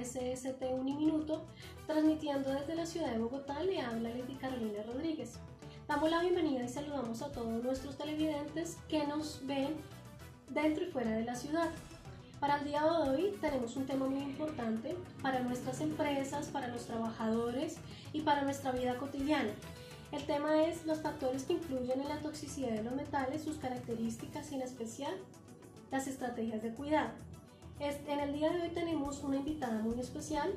SST Uniminuto, transmitiendo desde la ciudad de Bogotá. Le habla Lady Carolina Rodríguez. Damos la bienvenida y saludamos a todos nuestros televidentes que nos ven dentro y fuera de la ciudad. Para el día de hoy tenemos un tema muy importante para nuestras empresas, para los trabajadores y para nuestra vida cotidiana. El tema es los factores que influyen en la toxicidad de los metales, sus características y en especial las estrategias de cuidado. En el día de hoy tenemos una invitada muy especial,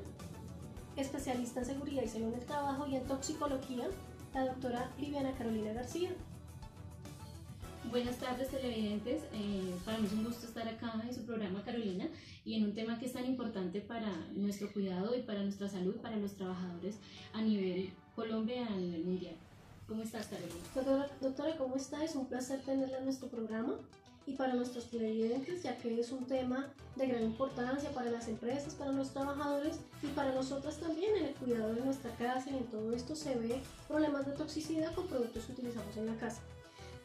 especialista en seguridad y salud del trabajo y en toxicología, la doctora Viviana Carolina García. Buenas tardes, televidentes. Para mí es un gusto estar acá en su programa, Carolina, y en un tema que es tan importante para nuestro cuidado y para nuestra salud, para los trabajadores a nivel Colombia y a nivel mundial. ¿Cómo estás, Carolina? Doctora, ¿cómo está? Es un placer tenerla en nuestro programa y para nuestros televidentes, ya que es un tema de gran importancia para las empresas, para los trabajadores y para nosotras también en el cuidado de nuestra casa, y en todo esto se ve problemas de toxicidad con productos que utilizamos en la casa.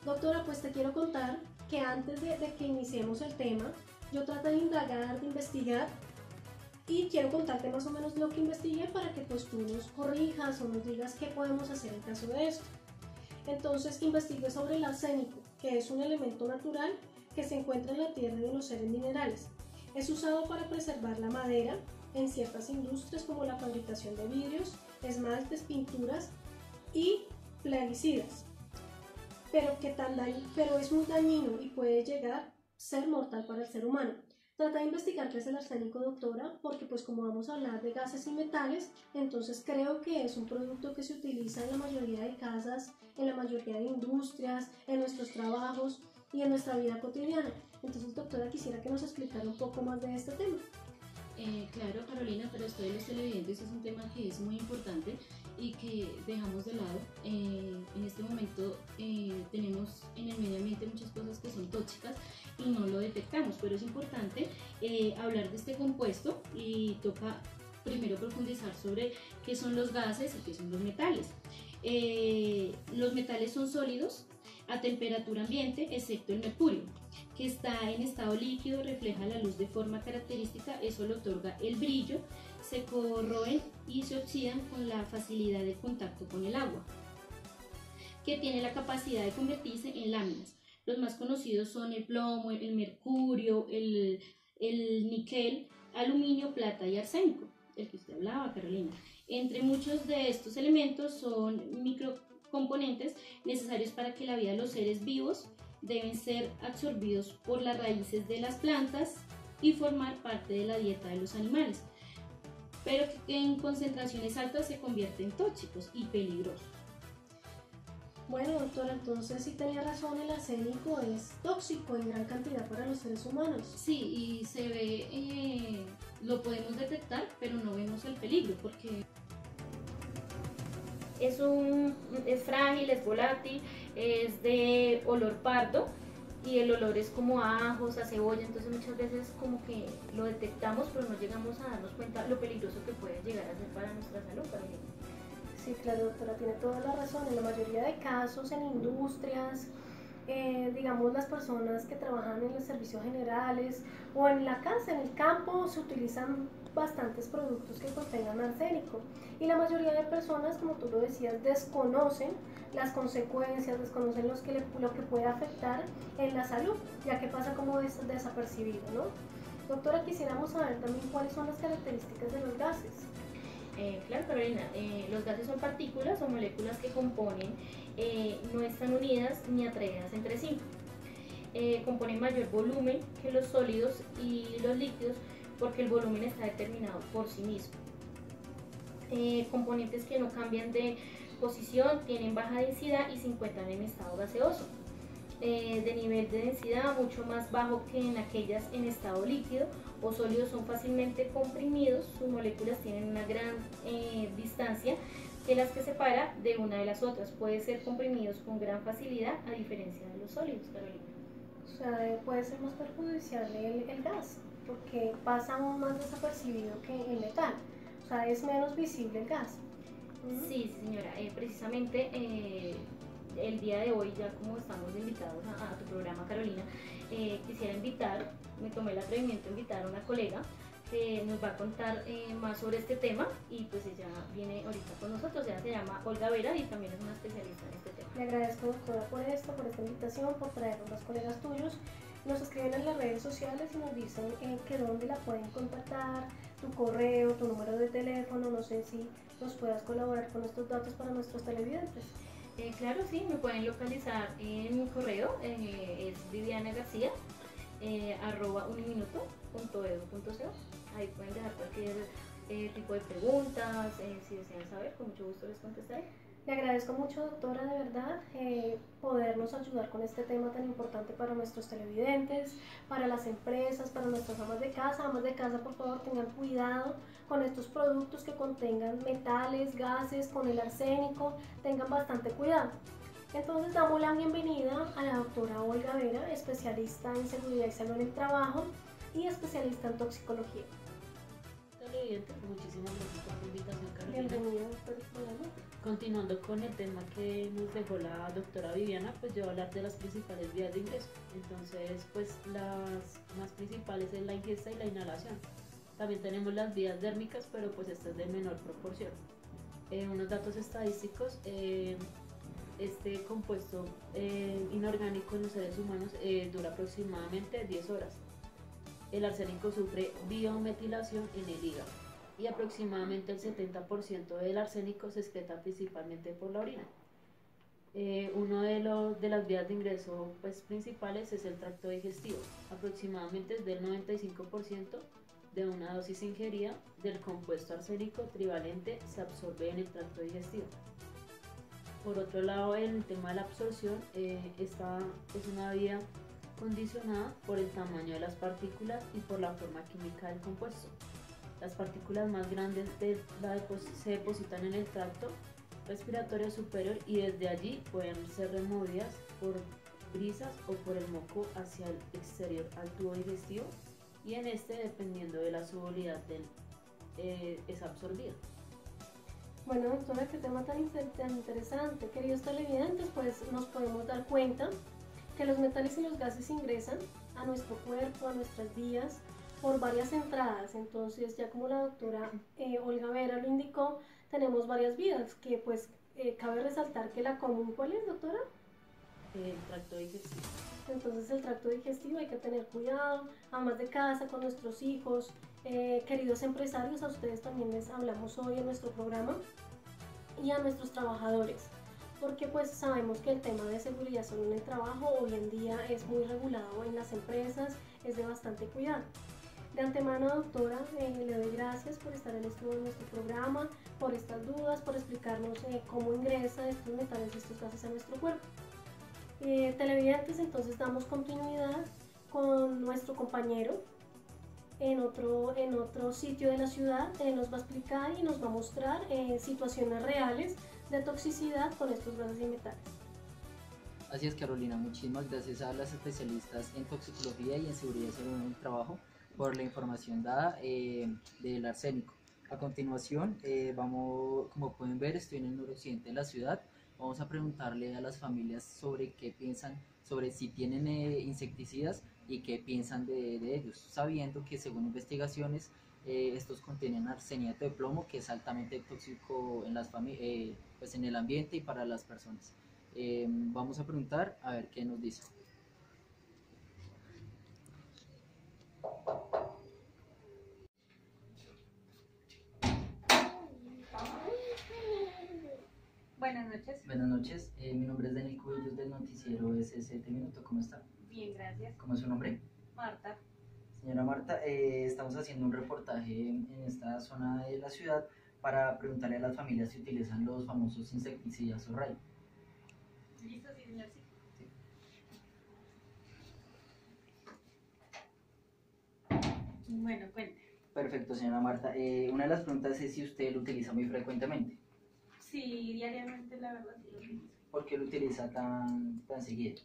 Doctora, pues te quiero contar que antes de que iniciemos el tema, yo traté de indagar, de investigar, y quiero contarte más o menos lo que investigué para que pues tú nos corrijas o nos digas qué podemos hacer en caso de esto. Entonces investigué sobre el arsénico, que es un elemento natural que se encuentra en la tierra y en los seres minerales. Es usado para preservar la madera en ciertas industrias como la fabricación de vidrios, esmaltes, pinturas y plaguicidas. Pero es muy dañino y puede llegar a ser mortal para el ser humano. Trata de investigar qué es el arsénico, doctora, porque pues como vamos a hablar de gases y metales, entonces creo que es un producto que se utiliza en la mayoría de casas, en la mayoría de industrias, en nuestros trabajos y en nuestra vida cotidiana. Entonces, doctora, quisiera que nos explicara un poco más de este tema. Claro, Carolina, para ustedes los televidentes es un tema que es muy importante y que dejamos de lado. En este momento tenemos en el medio ambiente muchas cosas que son tóxicas y no lo detectamos, pero es importante hablar de este compuesto y toca primero profundizar sobre qué son los gases y qué son los metales. Los metales son sólidos a temperatura ambiente, excepto el mercurio, que está en estado líquido, refleja la luz de forma característica, eso le otorga el brillo, se corroen y se oxidan con la facilidad de contacto con el agua, que tiene la capacidad de convertirse en láminas. Los más conocidos son el plomo, el mercurio, el níquel, aluminio, plata y arsénico, el que usted hablaba, Carolina. Entre muchos de estos elementos son microcomponentes necesarios para que la vida de los seres vivos deben ser absorbidos por las raíces de las plantas y formar parte de la dieta de los animales, pero que en concentraciones altas se convierten en tóxicos y peligrosos. Bueno, doctora, entonces sí tenía razón, el arsénico es tóxico en gran cantidad para los seres humanos. Sí, y se ve, lo podemos detectar, pero no vemos el peligro porque es frágil, es volátil, es de olor pardo y el olor es como a ajos, a cebolla, entonces muchas veces como que lo detectamos pero no llegamos a darnos cuenta lo peligroso que puede llegar a ser para nuestra salud, para mí. Sí, claro, doctora, tiene toda la razón. En la mayoría de casos, en industrias, digamos las personas que trabajan en los servicios generales o en la casa, en el campo, se utilizan bastantes productos que contengan arsénico y la mayoría de personas, como tú lo decías, desconocen las consecuencias, desconocen lo que puede afectar en la salud, ya que pasa como desapercibido, ¿no? Doctora, quisiéramos saber también cuáles son las características de los gases. Claro, Carolina, los gases son partículas o moléculas que componen, no están unidas ni atraídas entre sí. Componen mayor volumen que los sólidos y los líquidos porque el volumen está determinado por sí mismo. Componentes que no cambian de posición, tienen baja densidad y se encuentran en estado gaseoso. De nivel de densidad mucho más bajo que en aquellas en estado líquido o sólido, son fácilmente comprimidos, sus moléculas tienen una gran distancia que las que separa de una de las otras, pueden ser comprimidos con gran facilidad a diferencia de los sólidos, Carolina. O sea, puede ser más perjudicial el gas, porque pasa aún más desapercibido que el metal, o sea, es menos visible el gas. Sí, señora, precisamente el día de hoy, ya como estamos invitados a tu programa, Carolina, quisiera me tomé el atrevimiento de invitar a una colega nos va a contar más sobre este tema y pues ella viene ahorita con nosotros. Ella se llama Olga Vera y también es una especialista en este tema. Le agradezco, doctora, por esto, por esta invitación, por traernos los colegas tuyos. Nos escriben en las redes sociales y nos dicen que dónde la pueden contactar, tu correo, tu número de teléfono, no sé si nos puedas colaborar con estos datos para nuestros televidentes. Claro, sí, me pueden localizar en mi correo, es vivianagarcia, @uniminuto.edu.co. Ahí pueden dejar cualquier tipo de preguntas, si desean saber, con mucho gusto les contestaré. Le agradezco mucho, doctora, de verdad, podernos ayudar con este tema tan importante para nuestros televidentes, para las empresas, para nuestras amas de casa. Amas de casa, por favor, tengan cuidado con estos productos que contengan metales, gases, con el arsénico, tengan bastante cuidado. Entonces damos la bienvenida a la doctora Olga Vera, especialista en seguridad y salud en el trabajo y especialista en toxicología. Televidentes, muchísimas gracias por la invitación, Carolina. Bienvenida, doctora. Continuando con el tema que nos dejó la doctora Viviana, pues yo voy a hablar de las principales vías de ingreso. Entonces, pues las más principales es la ingesta y la inhalación. También tenemos las vías dérmicas, pero pues esta es de menor proporción. Unos datos estadísticos, este compuesto inorgánico en los seres humanos dura aproximadamente 10 horas. El arsénico sufre biometilación en el hígado y aproximadamente el 70% del arsénico se excreta principalmente por la orina. Uno de las vías de ingreso pues, principales es el tracto digestivo. Aproximadamente es del 95% de una dosis ingerida del compuesto arsénico trivalente se absorbe en el tracto digestivo. Por otro lado, el tema de la absorción, esta es una vía condicionada por el tamaño de las partículas y por la forma química del compuesto. Las partículas más grandes se depositan en el tracto respiratorio superior y desde allí pueden ser removidas por brisas o por el moco hacia el exterior al tubo digestivo y en este, dependiendo de la solubilidad es absorbida. Bueno, doctora, qué tema tan interesante. Queridos televidentes, pues nos podemos dar cuenta que los metales y los gases ingresan a nuestro cuerpo, a nuestras vías, por varias entradas. Entonces, ya como la doctora Olga Vera lo indicó, tenemos varias vías, que pues cabe resaltar que la común, ¿cuál es, doctora? El tracto digestivo. Entonces el tracto digestivo hay que tener cuidado, amas de casa, con nuestros hijos, queridos empresarios, a ustedes también les hablamos hoy en nuestro programa y a nuestros trabajadores, porque pues sabemos que el tema de seguridad salud en el trabajo hoy en día es muy regulado en las empresas, es de bastante cuidado. De antemano, doctora, le doy gracias por estar en nuestro programa, por estas dudas, por explicarnos cómo ingresan estos metales y estos gases a nuestro cuerpo. Televidentes, entonces damos continuidad con nuestro compañero en otro sitio de la ciudad. Nos va a explicar y nos va a mostrar situaciones reales de toxicidad con estos gases y metales. Así es, Carolina, muchísimas gracias a las especialistas en toxicología y en seguridad y salud en el trabajo por la información dada del arsénico. A continuación, como pueden ver, estoy en el noroccidente de la ciudad. Vamos a preguntarle a las familias sobre qué piensan, sobre si tienen insecticidas y qué piensan de ellos, sabiendo que según investigaciones estos contienen arseniato de plomo, que es altamente tóxico en pues en el ambiente y para las personas. Vamos a preguntar a ver qué nos dice. Buenas noches. Buenas noches, mi nombre es Daniel Cubillos del noticiero S7 Minuto. ¿Cómo está? Bien, gracias. ¿Cómo es su nombre? Marta. Señora Marta, estamos haciendo un reportaje en esta zona de la ciudad para preguntarle a las familias si utilizan los famosos insecticidas o RAI. ¿Listo, sí, señor? Sí. Bueno, cuente. Perfecto, señora Marta. Una de las preguntas es si usted lo utiliza muy frecuentemente. Sí, diariamente la verdad sí lo utilizo. ¿Por qué lo utiliza tan seguido?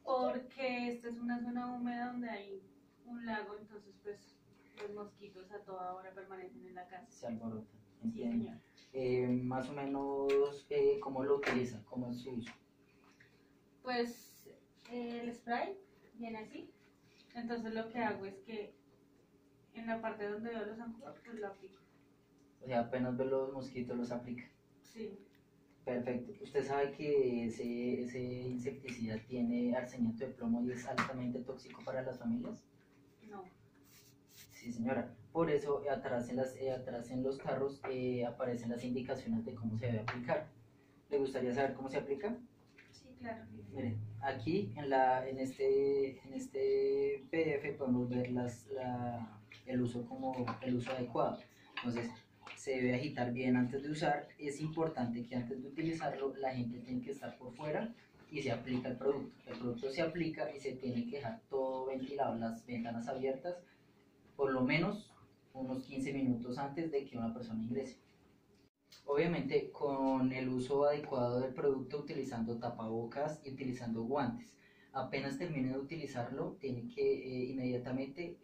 Porque esta es una zona húmeda donde hay un lago, entonces pues los mosquitos a toda hora permanecen en la casa. Se alborotan. Sí, señor. Más o menos, ¿cómo lo utiliza? ¿Cómo es su uso? Pues el spray viene así. Entonces lo que hago es que en la parte donde veo los zancudos, pues lo aplico. O sea, apenas ve los mosquitos los aplica. Sí. Perfecto. ¿Usted sabe que ese insecticida tiene arseniato de plomo y es altamente tóxico para las familias? No. Sí, señora. Por eso atrás en los carros aparecen las indicaciones de cómo se debe aplicar. ¿Le gustaría saber cómo se aplica? Sí, claro. Mire, aquí en este PDF podemos ver el uso adecuado. Entonces, se debe agitar bien antes de usar. Es importante que antes de utilizarlo la gente tiene que estar por fuera y se aplica el producto. El producto se aplica y se tiene que dejar todo ventilado, las ventanas abiertas, por lo menos unos 15 minutos antes de que una persona ingrese. Obviamente con el uso adecuado del producto, utilizando tapabocas y utilizando guantes. Apenas termine de utilizarlo, tiene que inmediatamente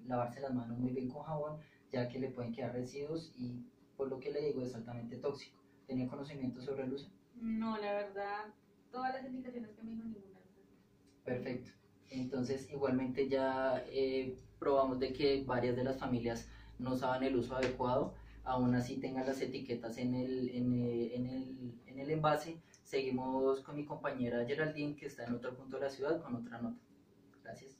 lavarse las manos muy bien con jabón, ya que le pueden quedar residuos y, por lo que le digo, es altamente tóxico. ¿Tenía conocimiento sobre el uso? No, la verdad, todas las indicaciones que me dijo, ninguna. Perfecto. Entonces, igualmente ya probamos de que varias de las familias no saben el uso adecuado. Aún así tengan las etiquetas en el envase. Seguimos con mi compañera Geraldine, que está en otro punto de la ciudad con otra nota. Gracias.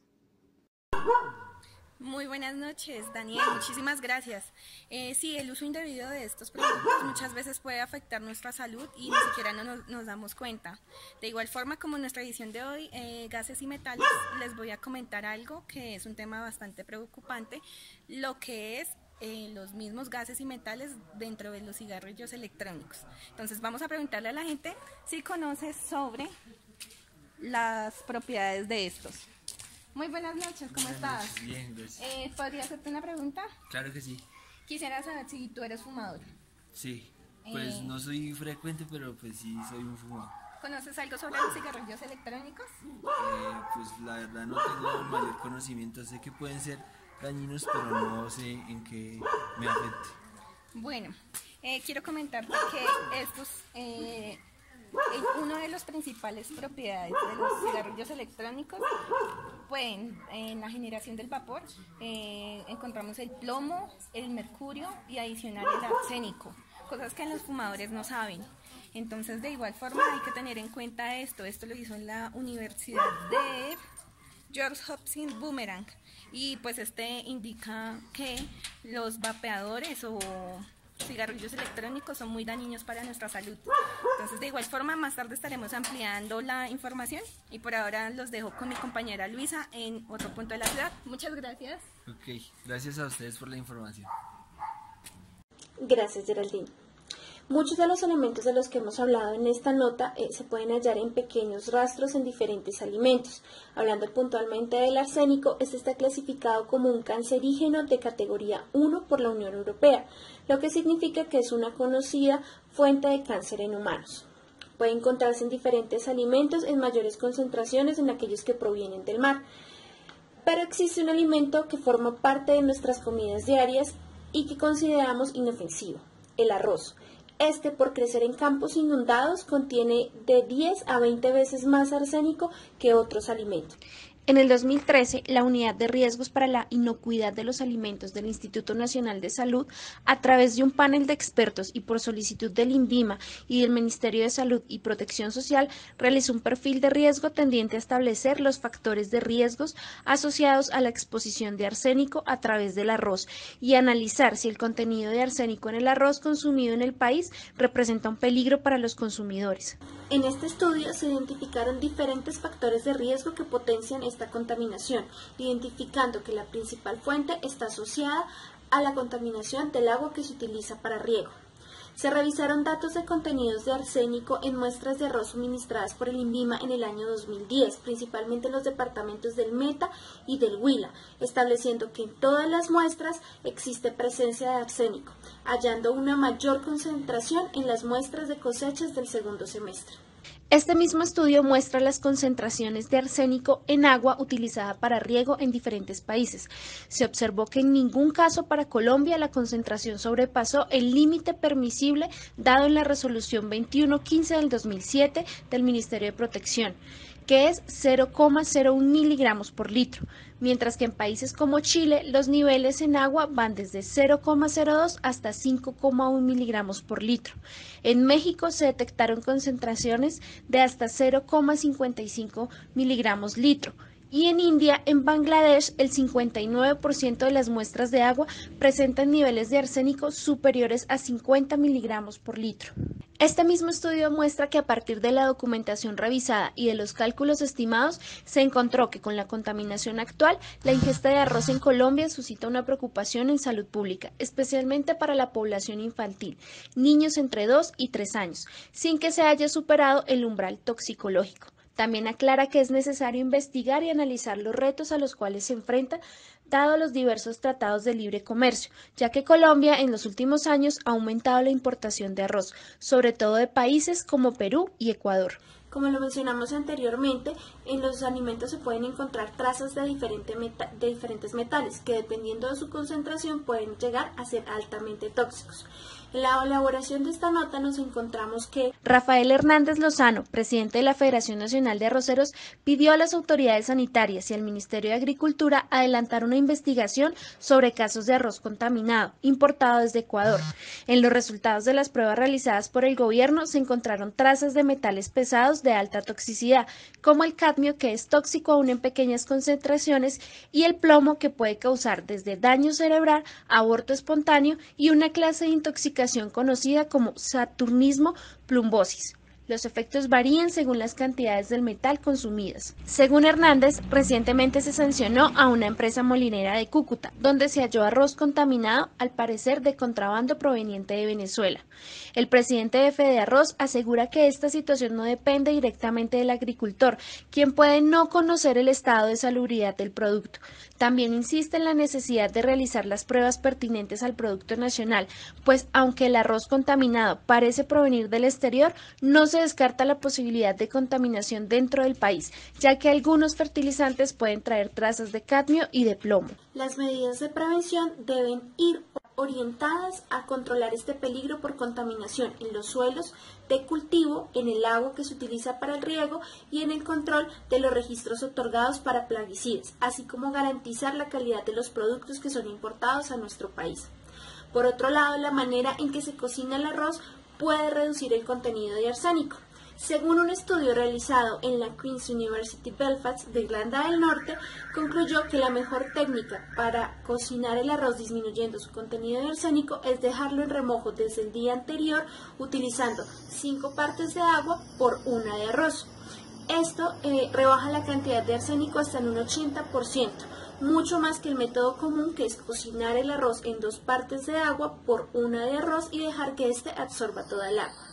Muy buenas noches, Daniel, muchísimas gracias. Sí, el uso indebido de estos productos muchas veces puede afectar nuestra salud y ni siquiera nos damos cuenta. De igual forma, como en nuestra edición de hoy, gases y metales, les voy a comentar algo que es un tema bastante preocupante, lo que es los mismos gases y metales dentro de los cigarrillos electrónicos. Entonces vamos a preguntarle a la gente si conoce sobre las propiedades de estos. Muy buenas noches, ¿cómo estás? Bien, gracias. ¿Podría hacerte una pregunta? Claro que sí. Quisiera saber si tú eres fumador. Sí, pues no soy frecuente, pero pues sí soy un fumador. ¿Conoces algo sobre los cigarrillos electrónicos? Pues la verdad no tengo mayor conocimiento, sé que pueden ser dañinos, pero no sé en qué me afecte. Bueno, quiero comentarte que estos, uno de los principales propiedades de los cigarrillos electrónicos, pueden, en la generación del vapor, encontramos el plomo, el mercurio y adicional el arsénico, cosas que los fumadores no saben. Entonces, de igual forma hay que tener en cuenta esto lo hizo en la Universidad de George Hopkins Boomerang, y pues indica que los vapeadores o cigarrillos electrónicos son muy dañinos para nuestra salud. Entonces, de igual forma, más tarde estaremos ampliando la información y por ahora los dejo con mi compañera Luisa en otro punto de la ciudad. Muchas gracias. Ok, gracias a ustedes por la información. Gracias, Geraldine. Muchos de los elementos de los que hemos hablado en esta nota se pueden hallar en pequeños rastros en diferentes alimentos. Hablando puntualmente del arsénico, este está clasificado como un cancerígeno de categoría 1 por la Unión Europea, lo que significa que es una conocida fuente de cáncer en humanos. Puede encontrarse en diferentes alimentos en mayores concentraciones en aquellos que provienen del mar. Pero existe un alimento que forma parte de nuestras comidas diarias y que consideramos inofensivo: el arroz. Este, por crecer en campos inundados, contiene de 10 a 20 veces más arsénico que otros alimentos. En el 2013, la Unidad de Riesgos para la Inocuidad de los Alimentos del Instituto Nacional de Salud, a través de un panel de expertos y por solicitud del INVIMA y del Ministerio de Salud y Protección Social, realizó un perfil de riesgo tendiente a establecer los factores de riesgos asociados a la exposición de arsénico a través del arroz y analizar si el contenido de arsénico en el arroz consumido en el país representa un peligro para los consumidores. En este estudio se identificaron diferentes factores de riesgo que potencian esta contaminación, identificando que la principal fuente está asociada a la contaminación del agua que se utiliza para riego. Se revisaron datos de contenidos de arsénico en muestras de arroz suministradas por el INVIMA en el año 2010, principalmente en los departamentos del Meta y del Huila, estableciendo que en todas las muestras existe presencia de arsénico, hallando una mayor concentración en las muestras de cosechas del segundo semestre. Este mismo estudio muestra las concentraciones de arsénico en agua utilizada para riego en diferentes países. Se observó que en ningún caso para Colombia la concentración sobrepasó el límite permisible dado en la resolución 2115 del 2007 del Ministerio de Protección. que es 0,01 miligramos por litro, mientras que en países como Chile los niveles en agua van desde 0,02 hasta 5,1 miligramos por litro. En México se detectaron concentraciones de hasta 0,55 miligramos litro. Y en India, en Bangladesh, el 59% de las muestras de agua presentan niveles de arsénico superiores a 50 miligramos por litro. Este mismo estudio muestra que a partir de la documentación revisada y de los cálculos estimados, se encontró que con la contaminación actual, la ingesta de arroz en Colombia suscita una preocupación en salud pública, especialmente para la población infantil, niños entre 2 y 3 años, sin que se haya superado el umbral toxicológico. También aclara que es necesario investigar y analizar los retos a los cuales se enfrenta, dado los diversos tratados de libre comercio, ya que Colombia en los últimos años ha aumentado la importación de arroz, sobre todo de países como Perú y Ecuador. Como lo mencionamos anteriormente, en los alimentos se pueden encontrar trazas de diferentes metales que, dependiendo de su concentración, pueden llegar a ser altamente tóxicos. En la elaboración de esta nota nos encontramos que Rafael Hernández Lozano, presidente de la Federación Nacional de Arroceros, pidió a las autoridades sanitarias y al Ministerio de Agricultura adelantar una investigación sobre casos de arroz contaminado importado desde Ecuador. En los resultados de las pruebas realizadas por el gobierno se encontraron trazas de metales pesados de alta toxicidad, como el cadmio, que es tóxico aún en pequeñas concentraciones, y el plomo, que puede causar desde daño cerebral, aborto espontáneo y una clase de intoxicación conocida como saturnismo plumbosis. Los efectos varían según las cantidades del metal consumidas. Según Hernández, recientemente se sancionó a una empresa molinera de Cúcuta, donde se halló arroz contaminado, al parecer de contrabando proveniente de Venezuela. El presidente de Fedearroz asegura que esta situación no depende directamente del agricultor, quien puede no conocer el estado de salubridad del producto. También insiste en la necesidad de realizar las pruebas pertinentes al producto nacional, pues aunque el arroz contaminado parece provenir del exterior, no se descarta la posibilidad de contaminación dentro del país, ya que algunos fertilizantes pueden traer trazas de cadmio y de plomo. Las medidas de prevención deben ir orientadas a controlar este peligro por contaminación en los suelos de cultivo, en el agua que se utiliza para el riego y en el control de los registros otorgados para plaguicidas, así como garantizar la calidad de los productos que son importados a nuestro país. Por otro lado, la manera en que se cocina el arroz puede reducir el contenido de arsénico. Según un estudio realizado en la Queen's University Belfast de Irlanda del Norte, concluyó que la mejor técnica para cocinar el arroz disminuyendo su contenido de arsénico es dejarlo en remojo desde el día anterior, utilizando 5 partes de agua por 1 de arroz. Esto rebaja la cantidad de arsénico hasta en un 80%, mucho más que el método común, que es cocinar el arroz en 2 partes de agua por 1 de arroz y dejar que éste absorba toda el agua.